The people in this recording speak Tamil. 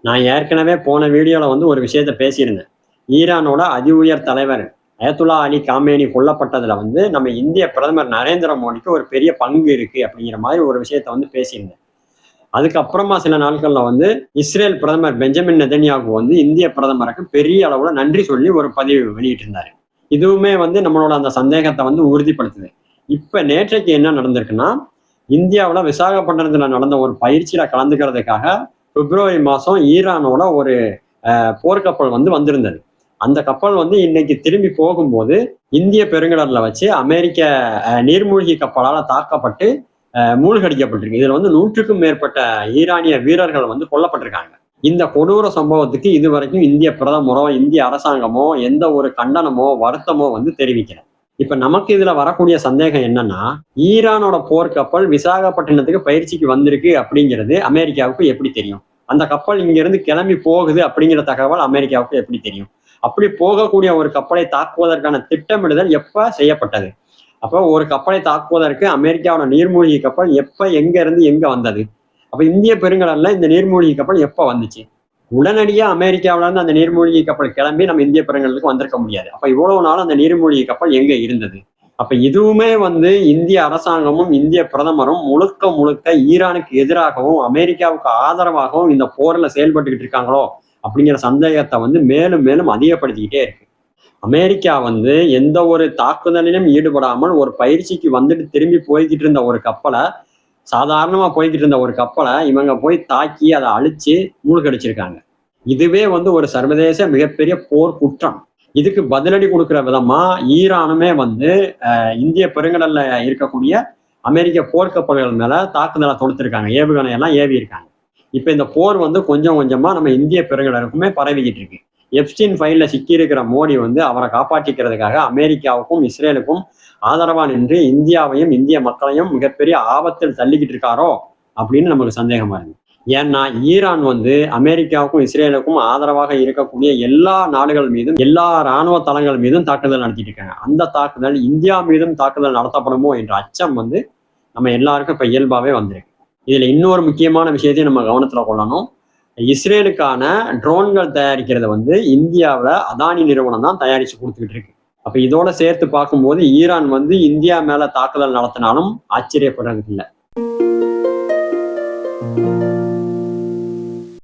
நான் ஏற்கனவே போன வீடியோல வந்து ஒரு விஷயத்த பேசியிருந்தேன். ஈரானோட அதி உயர் தலைவர் அயத்துல்லா அலி காமேனி கொல்லப்பட்டதுல வந்து நம்ம இந்திய பிரதமர் நரேந்திர மோடிக்கு ஒரு பெரிய பங்கு இருக்கு அப்படிங்கிற மாதிரி ஒரு விஷயத்த வந்து பேசியிருந்தேன். அதுக்கப்புறமா சில நாட்கள்ல வந்து இஸ்ரேல் பிரதமர் பெஞ்சமின் நெதன்யாகு வந்து இந்திய பிரதமருக்கு பெரிய அளவுல நன்றி சொல்லி ஒரு பதிவு வெளியிட்டிருந்தாரு. இதுவுமே வந்து நம்மளோட அந்த சந்தேகத்தை வந்து உறுதிப்படுத்துது. இப்ப நேற்றைக்கு என்ன நடந்திருக்குன்னா, இந்தியாவுல விசாகப்பட்டினத்துல நடந்த ஒரு பயிற்சியில கலந்துக்கிறதுக்காக பிப்ரவரி மாசம் ஈரானோட ஒரு போர்க்கப்பல் வந்து வந்திருந்தது. அந்த கப்பல் வந்து இன்னைக்கு திரும்பி போகும்போது இந்திய பெருங்கடல்ல வச்சு அமெரிக்க நீர்மூழ்கி கப்பலால தாக்கப்பட்டு மூழ்கடிக்கப்பட்டிருக்கு. இதுல வந்து 100க்கும் மேற்பட்ட ஈரானிய வீரர்கள் வந்து கொல்லப்பட்டிருக்காங்க. இந்த கொடூர சம்பவத்துக்கு இதுவரைக்கும் இந்திய பிரதமரோ, இந்திய அரசாங்கமோ எந்த ஒரு கண்டனமோ, வருத்தமோ வந்து தெரிவிக்கல. இப்ப நமக்கு இதுல வரக்கூடிய சந்தேகம் என்னன்னா, ஈரானோட போர்க்கப்பல் விசாகப்பட்டினத்துக்கு பயிற்சிக்கு வந்திருக்கு அப்படிங்கிறது அமெரிக்காவுக்கு எப்படி தெரியும்? அந்த கப்பல் இங்க இருந்து கிளம்பி போகுது அப்படிங்கிற தகவல் அமெரிக்காவுக்கு எப்படி தெரியும்? அப்படி போகக்கூடிய ஒரு கப்பலை தாக்குவதற்கான திட்டமிடுதல் எப்ப செய்யப்பட்டது? அப்போ ஒரு கப்பலை தாக்குவதற்கு அமெரிக்காவோட நீர்மூழ்கி கப்பல் எப்ப எங்க இருந்து எங்க வந்தது? அப்ப இந்திய பெருங்கடல்ல இந்த நீர்மூழ்கி கப்பல் எப்ப வந்துச்சு? உடனடியா அமெரிக்காவில இருந்து அந்த நீர்மூழ்கி கப்பல் கிளம்பி நம்ம இந்திய பெருங்கடலுக்கு வந்திருக்க முடியாது. அப்ப இவ்வளவு நாள் அந்த நீர்மூழ்கி கப்பல் எங்க இருந்தது? அப்ப இதுவுமே வந்து இந்திய அரசாங்கமும் இந்திய பிரதமரும் முழுக்க முழுக்க ஈரானுக்கு எதிராகவும் அமெரிக்காவுக்கு ஆதரவாகவும் இந்த போர்ல செயல்பட்டுக்கிட்டு இருக்காங்களோ அப்படிங்கிற சந்தேகத்தை வந்து மேலும் மேலும் அதிகப்படுத்திக்கிட்டே இருக்கு. அமெரிக்கா வந்து எந்த ஒரு தாக்குதலிலும் ஈடுபடாமல் ஒரு பயிற்சிக்கு வந்துட்டு திரும்பி போய்கிட்டு இருந்த ஒரு கப்பலை, சாதாரணமா போய்கிட்டு இருந்த ஒரு கப்பலை இவங்க போய் தாக்கி அதை அழிச்சு மூழ்கடிச்சிருக்காங்க. இதுவே வந்து ஒரு சர்வதேச மிகப்பெரிய போர் குற்றம். இதுக்கு பதிலடி கொடுக்கிற விதமா ஈரானுமே வந்து இந்திய பெருங்கடல்ல இருக்கக்கூடிய அமெரிக்க போர்க்கப்பல்கள் மேல தாக்குதலை தொடுத்திருக்காங்க. ஏவுகணை எல்லாம் ஏவி இருக்காங்க. இப்ப இந்த போர் வந்து கொஞ்சம் கொஞ்சமா நம்ம இந்திய பெருங்கடலுக்குமே பரவிக்கிட்டு இருக்கு. எப்ஸ்டீன் ஃபைல்ல சிக்கி இருக்கிற மோடி வந்து அவரை காப்பாற்றிக்கிறதுக்காக அமெரிக்காவுக்கும் இஸ்ரேலுக்கும் ஆதரவா நின்று இந்தியாவையும் இந்திய மக்களையும் மிகப்பெரிய ஆபத்தில் தள்ளிக்கிட்டு இருக்காரோ அப்படின்னு நமக்கு சந்தேகமா இருக்கு. ஏன்னா ஈரான் வந்து அமெரிக்காவுக்கும் இஸ்ரேலுக்கும் ஆதரவாக இருக்கக்கூடிய எல்லா நாடுகள் மீதும் எல்லா இராணுவ தளங்கள் மீதும் தாக்குதல் நடத்திட்டு இருக்காங்க. அந்த தாக்குதல் இந்தியா மீதும் தாக்குதல் நடத்தப்படுமோ என்ற அச்சம் வந்து நம்ம எல்லாருக்கும் இப்ப இயல்பாவே வந்திருக்கு. இதுல இன்னொரு முக்கியமான விஷயத்தையும் நம்ம கவனத்துல கொள்ளணும். இஸ்ரேலுக்கான ட்ரோன்கள் தயாரிக்கிறத வந்து இந்தியாவில் அதானி நிறுவனம் தான் தயாரிச்சு கொடுத்துக்கிட்டு இருக்கு. அப்ப இதோட சேர்த்து பார்க்கும்போது ஈரான் வந்து இந்தியா மேல தாக்குதல் நடத்தினாலும் ஆச்சரியப்படுறதுக்கு இல்லை.